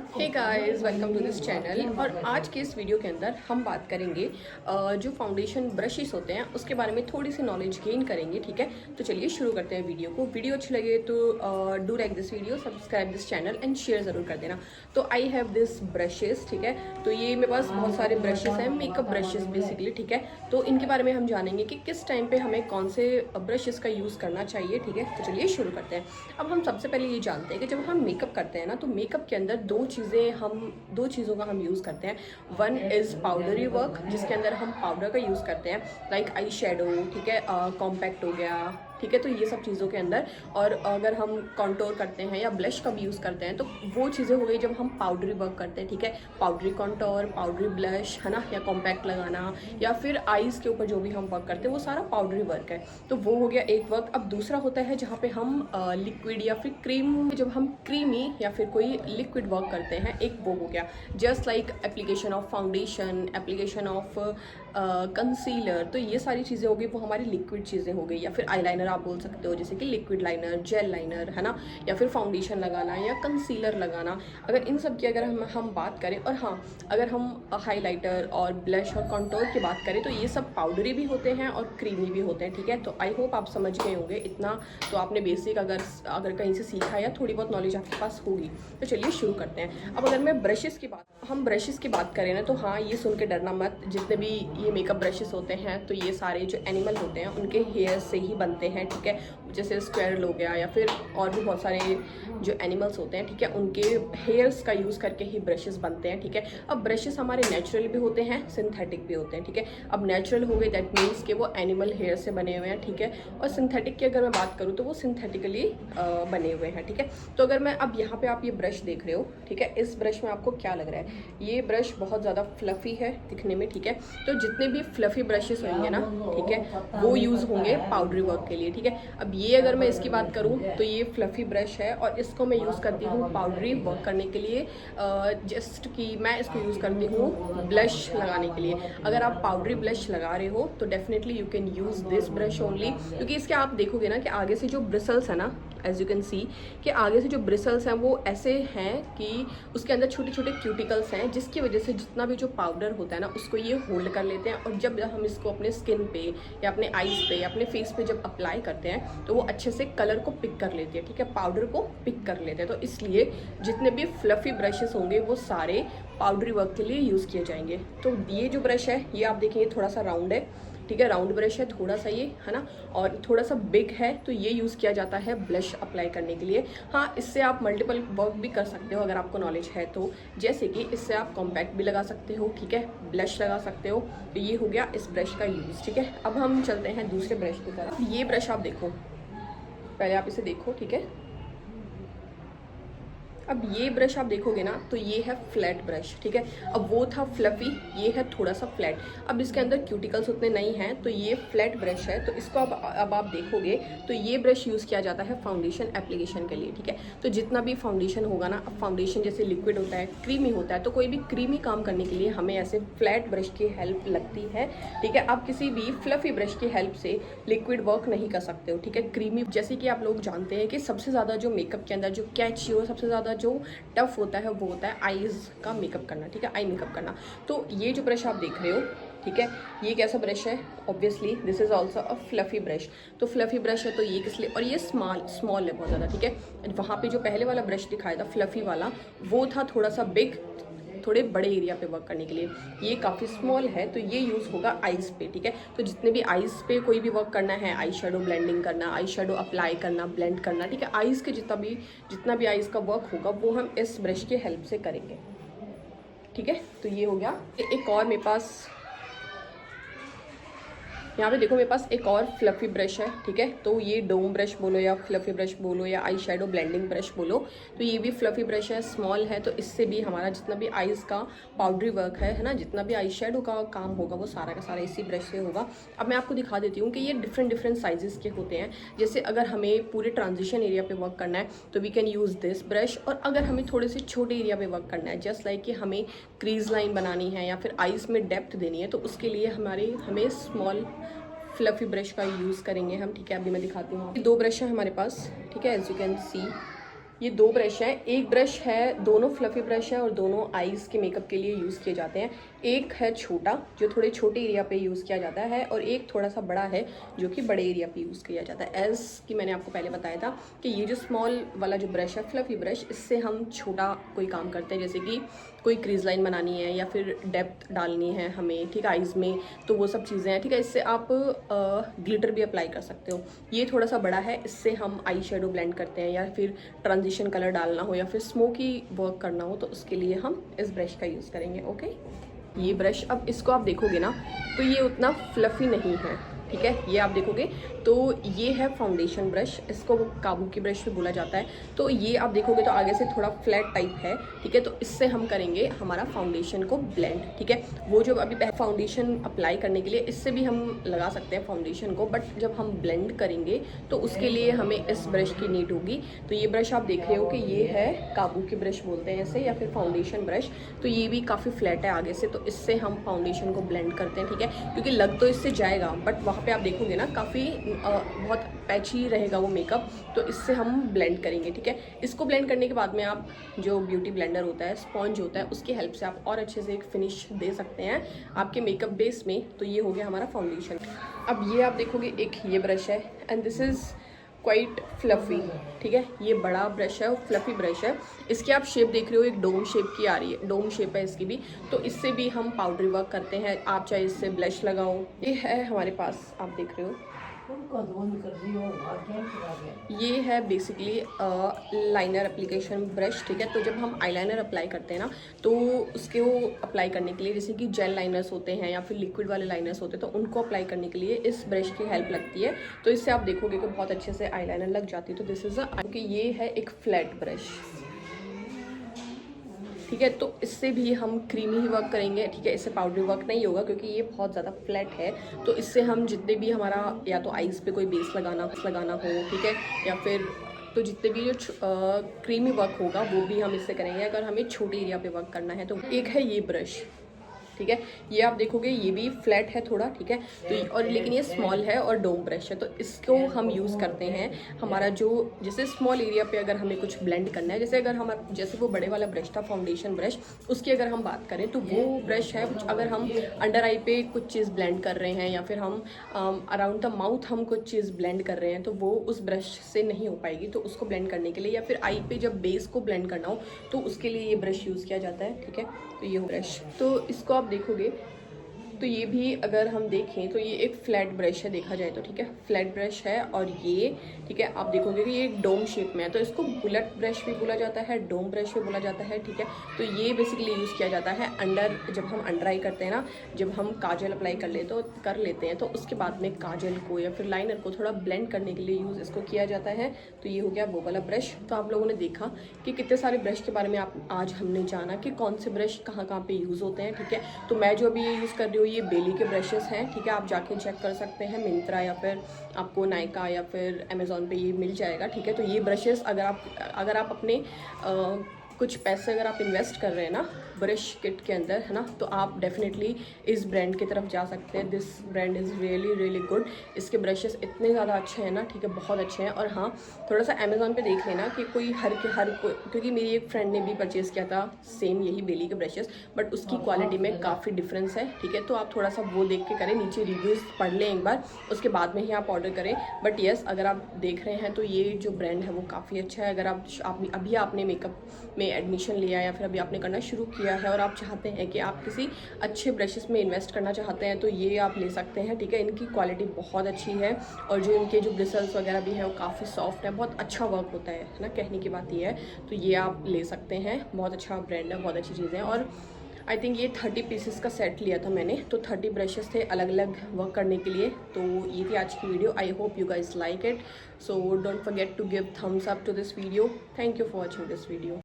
Hey guys, welcome to this channel. और आज के इस वीडियो के अंदर हम बात करेंगे जो फाउंडेशन ब्रशेस होते हैं उसके बारे में थोड़ी सी नॉलेज गेन करेंगे। ठीक है, तो चलिए शुरू करते हैं वीडियो को। वीडियो अच्छी लगे तो do like this video, subscribe this channel and share ज़रूर कर देना। तो आई हैव दिस ब्रशेस। ठीक है, तो ये मेरे पास बहुत सारे ब्रशेस हैं, मेकअप ब्रशेस बेसिकली। ठीक है, तो इनके बारे में हम जानेंगे कि किस टाइम पे हमें कौन से ब्रशेस का यूज़ करना चाहिए। ठीक है, तो चलिए शुरू करते हैं। अब हम सबसे पहले ये जानते हैं कि जब हम मेकअप करते हैं ना, तो मेकअप के अंदर दो चीज़ों का हम यूज़ करते हैं। वन इज़ पाउडरी वर्क, जिसके अंदर हम पाउडर का यूज़ करते हैं, लाइक आई शेडो। ठीक है, कॉम्पैक्ट हो गया। ठीक है, तो ये सब चीज़ों के अंदर। और अगर हम कॉन्टोर करते हैं या ब्लश का भी यूज़ करते हैं तो वो चीज़ें हो गई जब हम पाउडरी वर्क करते हैं। ठीक है, पाउडरी कॉन्टोर, पाउडरी ब्लश, है ना, या कॉम्पैक्ट लगाना, या फिर आईज़ के ऊपर जो भी हम वर्क करते हैं वो सारा पाउडरी वर्क है। तो वो हो गया एक वर्क। अब दूसरा होता है जहाँ पे हम लिक्विड या फिर क्रीम, जब हम क्रीमी या फिर कोई लिक्विड वर्क करते हैं, एक वो हो गया। Just like application of foundation, application of concealer. तो ये सारी चीज़ें हो गई, वो हमारी लिक्विड चीज़ें हो गई। या फिर आईलाइनर आप बोल सकते हो, जैसे कि लिक्विड लाइनर, जेल लाइनर, है ना, या फिर फाउंडेशन लगाना या कंसीलर लगाना। अगर इन सब की अगर हम बात करें, और हाँ, अगर हम हाइलाइटर और ब्लश और कॉन्टोर की बात करें तो ये सब पाउडरी भी होते हैं और क्रीमी भी होते हैं। ठीक है, तो आई होप आप समझ गए होंगे इतना। तो आपने बेसिक अगर कहीं से सीखा या थोड़ी बहुत नॉलेज आपके पास होगी। तो चलिए शुरू करते हैं। अब अगर मैं हम ब्रशेस की बात करें ना, तो हाँ, ये सुन के डरना मत। जितने भी ये मेकअप ब्रशेस होते हैं तो ये सारे जो एनिमल होते हैं उनके हेयर से ही बनते हैं। ठीक है, जैसे स्क्वायरल हो गया या फिर और भी बहुत सारे जो एनिमल्स होते हैं, ठीक है, उनके हेयर्स का यूज़ करके ही ब्रशेस बनते हैं। ठीक है, अब ब्रशेस हमारे नेचुरल भी होते हैं, सिंथेटिक भी होते हैं। ठीक है, अब नेचुरल हो गए दैट मीन्स कि वो एनिमल हेयर से बने हुए हैं। ठीक है, और सिंथेटिक की अगर मैं बात करूँ तो वो सिंथेटिकली बने हुए हैं। ठीक है, तो अगर मैं अब यहाँ पे आप ये ब्रश देख रहे हो, ठीक है, इस ब्रश में आपको क्या लग रहा है? ये ब्रश बहुत ज़्यादा फ्लफ़ी है दिखने में। ठीक है, तो जितने भी फ्लफ़ी ब्रशेस होंगे ना, ठीक है, वो यूज़ होंगे पाउडरी वर्क के लिए। ठीक है, अब ये अगर मैं इसकी बात करूँ तो ये फ्लफ़ी ब्रश है और इसको मैं यूज़ करती हूँ पाउडरी वर्क करने के लिए। जस्ट कि मैं इसको यूज़ करती हूँ ब्लश लगाने के लिए। अगर आप पाउडरी ब्लश लगा रहे हो तो definitely you can use this brush only, क्योंकि इसके आप देखोगे ना कि आगे से जो ब्रिसल्स है ना, एज यू कैन सी कि आगे से जो ब्रिसल्स हैं वो ऐसे हैं कि उसके अंदर छोटे छोटे क्यूटिकल्स हैं, जिसकी वजह से जितना भी जो पाउडर होता है ना उसको ये होल्ड कर लेते हैं। और जब हम इसको अपने स्किन पे या अपने आईज पे या अपने फेस पे जब अप्लाई करते हैं तो वो अच्छे से कलर को पिक कर लेते हैं। ठीक है, पाउडर को पिक कर लेते हैं। तो इसलिए जितने भी फ्लफ़ी ब्रशेस होंगे वो सारे पाउडरी वर्क के लिए यूज़ किए जाएंगे। तो ये जो ब्रश है ये आप देखेंगे थोड़ा सा राउंड है। ठीक है, राउंड ब्रश है थोड़ा सा ये, है ना, और थोड़ा सा बिग है। तो ये यूज़ किया जाता है ब्लश अप्लाई करने के लिए। हाँ, इससे आप मल्टीपल वर्क भी कर सकते हो अगर आपको नॉलेज है तो। जैसे कि इससे आप कॉम्पैक्ट भी लगा सकते हो, ठीक है, ब्लश लगा सकते हो। तो ये हो गया इस ब्रश का यूज़। ठीक है, अब हम चलते हैं दूसरे ब्रश की तरफ। ये ब्रश आप देखो, पहले आप इसे देखो। ठीक है, अब ये ब्रश आप देखोगे ना तो ये है फ्लैट ब्रश। ठीक है, अब वो था फ्लफ़ी, ये है थोड़ा सा फ्लैट। अब इसके अंदर क्यूटिकल्स उतने नहीं हैं तो ये फ्लैट ब्रश है। तो इसको अब आप देखोगे तो ये ब्रश यूज़ किया जाता है फाउंडेशन एप्लीकेशन के लिए। ठीक है, तो जितना भी फाउंडेशन होगा ना, अब फाउंडेशन जैसे लिक्विड होता है, क्रीमी होता है, तो कोई भी क्रीमी काम करने के लिए हमें ऐसे फ्लैट ब्रश की हेल्प लगती है। ठीक है, आप किसी भी फ्लफ़ी ब्रश की हेल्प से लिक्विड वर्क नहीं कर सकते हो। ठीक है, क्रीमी, जैसे कि आप लोग जानते हैं कि सबसे ज़्यादा जो मेकअप के अंदर जो कैची हो, सबसे ज़्यादा जो टफ होता है वो होता है आईज का मेकअप करना। ठीक है, आई मेकअप करना। तो ये जो ब्रश आप देख रहे हो, ठीक है, ये कैसा ब्रश है? Obviously this is also a fluffy brush. तो फ्लफ़ी ब्रश है तो ये किस लिए, और ये स्मॉल है बहुत ज़्यादा। ठीक है, वहाँ पे जो पहले वाला ब्रश दिखाया था फ्लफ़ी वाला, वो था थोड़ा सा बिग, थोड़े बड़े एरिया पे वर्क करने के लिए। ये काफ़ी स्मॉल है तो ये यूज़ होगा आईज़ पे। ठीक है, तो जितने भी आईज़ पे कोई भी वर्क करना है, आई शेडो ब्लेंडिंग करना, आई शेडो अप्लाई करना, ब्लेंड करना, ठीक है, आईज़ के जितना भी आईज़ का वर्क होगा वो हम इस ब्रश की हेल्प से करेंगे। ठीक है, तो ये हो गया। एक और मेरे पास यहाँ पे देखो, मेरे पास एक और फ्लफ़ी ब्रश है। ठीक है, तो ये डोम ब्रश बोलो या फ्लफ़ी ब्रश बोलो या आई शेडो ब्लेंडिंग ब्रश बोलो, तो ये भी फ्लफ़ी ब्रश है, स्मॉल है। तो इससे भी हमारा जितना भी आईज़ का पाउडरी वर्क है ना, जितना भी आई शेडो का काम होगा वो सारा का सारा इसी ब्रश से होगा। अब मैं आपको दिखा देती हूँ कि ये डिफरेंट साइजेस के होते हैं। जैसे अगर हमें पूरे ट्रांजिशन एरिया पे वर्क करना है तो we can use this brush, और अगर हमें थोड़े से छोटे एरिया पे वर्क करना है, जस्ट लाइक कि हमें क्रीज लाइन बनानी है या फिर आईज़ में डेप्थ देनी है, तो उसके लिए हमें स्मॉल फ्लफ़ी ब्रश का यूज़ करेंगे हम। ठीक है, अभी मैं दिखाती हूँ। दो ब्रश है हमारे पास। ठीक है, एज यू कैन सी ये 2 ब्रश हैं। एक ब्रश है, दोनों फ्लफ़ी ब्रश है और दोनों आईज़ के मेकअप के लिए यूज़ किए जाते हैं। एक है छोटा जो थोड़े छोटे एरिया पे यूज़ किया जाता है और एक थोड़ा सा बड़ा है जो कि बड़े एरिया पे यूज़ किया जाता है। एज़ कि मैंने आपको पहले बताया था कि ये जो स्मॉल वाला जो ब्रश है, फ्लफ़ी ब्रश, इससे हम छोटा कोई काम करते हैं, जैसे कि कोई क्रीज लाइन बनानी है या फिर डेप्थ डालनी है हमें, ठीक है, आईज़ में, तो वो सब चीज़ें हैं, ठीक है। इससे आप ग्लिटर भी अप्लाई कर सकते हो। ये थोड़ा सा बड़ा है, इससे हम आई शेडो ब्लेंड करते हैं या फिर ट्रांजिशन कलर डालना हो या फिर स्मोकी वर्क करना हो तो उसके लिए हम इस ब्रश का यूज़ करेंगे। ओके, ये ब्रश, अब इसको आप देखोगे ना तो ये उतना फ्लफ़ी नहीं है, ठीक है। ये आप देखोगे तो ये है फाउंडेशन ब्रश, इसको काबू की ब्रश भी बोला जाता है। तो ये आप देखोगे तो आगे से थोड़ा फ्लैट टाइप है, ठीक है। तो इससे हम करेंगे हमारा फाउंडेशन को ब्लेंड, ठीक है। वो जो अभी फाउंडेशन अप्लाई करने के लिए इससे भी हम लगा सकते हैं फाउंडेशन को, बट जब हम ब्लेंड करेंगे तो उसके लिए हमें इस ब्रश की नीड होगी। तो ये ब्रश आप देख रहे हो कि ये है काबू की ब्रश बोलते हैं इसे, या फिर फाउंडेशन ब्रश। तो ये भी काफ़ी फ्लैट है आगे से, तो इससे हम फाउंडेशन को ब्लेंड करते हैं, ठीक है। क्योंकि लग तो इससे जाएगा बट वहाँ पे आप देखोगे ना काफ़ी बहुत पैची रहेगा वो मेकअप, तो इससे हम ब्लेंड करेंगे, ठीक है। इसको ब्लेंड करने के बाद में आप जो ब्यूटी ब्लेंडर होता है, स्पॉन्ज होता है, उसकी हेल्प से आप और अच्छे से एक फिनिश दे सकते हैं आपके मेकअप बेस में। तो ये हो गया हमारा फाउंडेशन। अब ये आप देखोगे एक ये ब्रश है and this is quite fluffy, ठीक है। ये बड़ा ब्रश है और फ्लफ़ी ब्रश है। इसकी आप शेप देख रहे हो, एक डोम शेप की आ रही है, डोम शेप है इसकी भी। तो इससे भी हम पाउडरी वर्क करते हैं, आप चाहे इससे ब्लश लगाओ। ये है हमारे पास, आप देख रहे हो, ये है बेसिकली लाइनर एप्लीकेशन ब्रश, ठीक है। तो जब हम आईलाइनर अप्लाई करते हैं ना तो उसके वो अप्लाई करने के लिए, जैसे कि जेल लाइनर्स होते हैं या फिर लिक्विड वाले लाइनर्स होते हैं, तो उनको अप्लाई करने के लिए इस ब्रश की हेल्प लगती है। तो इससे आप देखोगे कि बहुत अच्छे से आईलाइनर लग जाती है। तो दिस इज़ क्योंकि ये है एक फ्लैट ब्रश, ठीक है। तो इससे भी हम क्रीमी ही वर्क करेंगे, ठीक है। इससे पाउडरी वर्क नहीं होगा क्योंकि ये बहुत ज़्यादा फ्लैट है। तो इससे हम जितने भी हमारा या तो आईज़ पे कोई बेस लगाना हो, ठीक है, या फिर तो जितने भी जो क्रीमी वर्क होगा वो भी हम इससे करेंगे अगर हमें छोटे एरिया पे वर्क करना है। तो एक है ये ब्रश, ठीक है। ये आप देखोगे ये भी फ्लैट है थोड़ा, ठीक है। तो और लेकिन ये स्मॉल है और डोम ब्रश है। तो इसको हम यूज़ करते हैं हमारा जो, जैसे स्मॉल एरिया पे अगर हमें कुछ ब्लेंड करना है, जैसे अगर हम, जैसे वो बड़े वाला ब्रश था फाउंडेशन ब्रश, उसकी अगर हम बात करें तो वो ब्रश है अगर हम अंडर आई पे कुछ चीज़ ब्लेंड कर रहे हैं या फिर हम अराउंड द माउथ हम कुछ चीज़ ब्लेंड कर रहे हैं, तो वो उस ब्रश से नहीं हो पाएगी। तो उसको ब्लेंड करने के लिए या फिर आई पे जब बेस को ब्लेंड करना हो तो उसके लिए ये ब्रश यूज़ किया जाता है, ठीक है। तो ये ब्रश, तो इसको आप देखोगे तो ये भी अगर हम देखें तो ये एक फ्लैट ब्रश है देखा जाए तो, ठीक है। फ्लैट ब्रश है और ये, ठीक है, आप देखोगे कि ये एक डोम शेप में है। तो इसको बुलेट ब्रश भी बोला जाता है, डोम ब्रश भी बोला जाता है, ठीक है। तो ये बेसिकली यूज़ किया जाता है अंडर, जब हम अंडर आई करते हैं ना, जब हम काजल अप्लाई कर लेते हैं तो उसके बाद में काजल को या फिर लाइनर को थोड़ा ब्लेंड करने के लिए यूज़ इसको किया जाता है। तो ये हो गया वो वाला ब्रश। तो आप लोगों ने देखा कि कितने सारे ब्रश के बारे में आज हमने जाना कि कौन से ब्रश कहाँ पे यूज़ होते हैं, ठीक है। तो मैं जो अभी ये यूज़ कर रही हूँ ये बेली के ब्रशेस हैं, ठीक है। आप जाके चेक कर सकते हैं, मिंत्रा या फिर आपको नायका या फिर अमेज़ॉन पे ये मिल जाएगा, ठीक है। तो ये ब्रशेस अगर आप अपने कुछ पैसे अगर आप इन्वेस्ट कर रहे हैं ना ब्रश किट के अंदर, है ना, तो आप डेफिनेटली इस ब्रांड की तरफ जा सकते हैं। This brand is really really good. इसके ब्रशेस इतने ज़्यादा अच्छे हैं ना, ठीक है, बहुत अच्छे हैं। और हाँ, थोड़ा सा अमेज़ॉन पे देख लेना कि कोई क्योंकि मेरी एक फ्रेंड ने भी परचेज़ किया था सेम यही बेली के ब्रशेस, बट उसकी क्वालिटी में काफ़ी डिफरेंस है, ठीक है। तो आप थोड़ा सा वो देख के करें, नीचे रिव्यूज़ पढ़ लें एक बार, उसके बाद में ही आप ऑर्डर करें। बट येस, अगर आप देख रहे हैं तो ये जो ब्रांड है वो काफ़ी अच्छा है। अगर अभी आपने मेकअप में एडमिशन लिया या फिर अभी आपने करना शुरू किया है और आप चाहते हैं कि आप किसी अच्छे ब्रशेस में इन्वेस्ट करना चाहते हैं तो ये आप ले सकते हैं, ठीक है। इनकी क्वालिटी बहुत अच्छी है और जो इनके जो ब्रिसल्स वगैरह भी हैं वो काफ़ी सॉफ्ट है, बहुत अच्छा वर्क होता है ना, कहने की बात ये है। तो ये आप ले सकते हैं, बहुत अच्छा ब्रांड है, बहुत अच्छी चीज़ है। और आई थिंक ये 30 पीसेस का सेट लिया था मैंने, तो 30 ब्रशेस थे अलग अलग वर्क करने के लिए। तो ये थी आज की video. I hope you guys like it, so don't forget to give thumbs up to this video. Thank you for watching this video.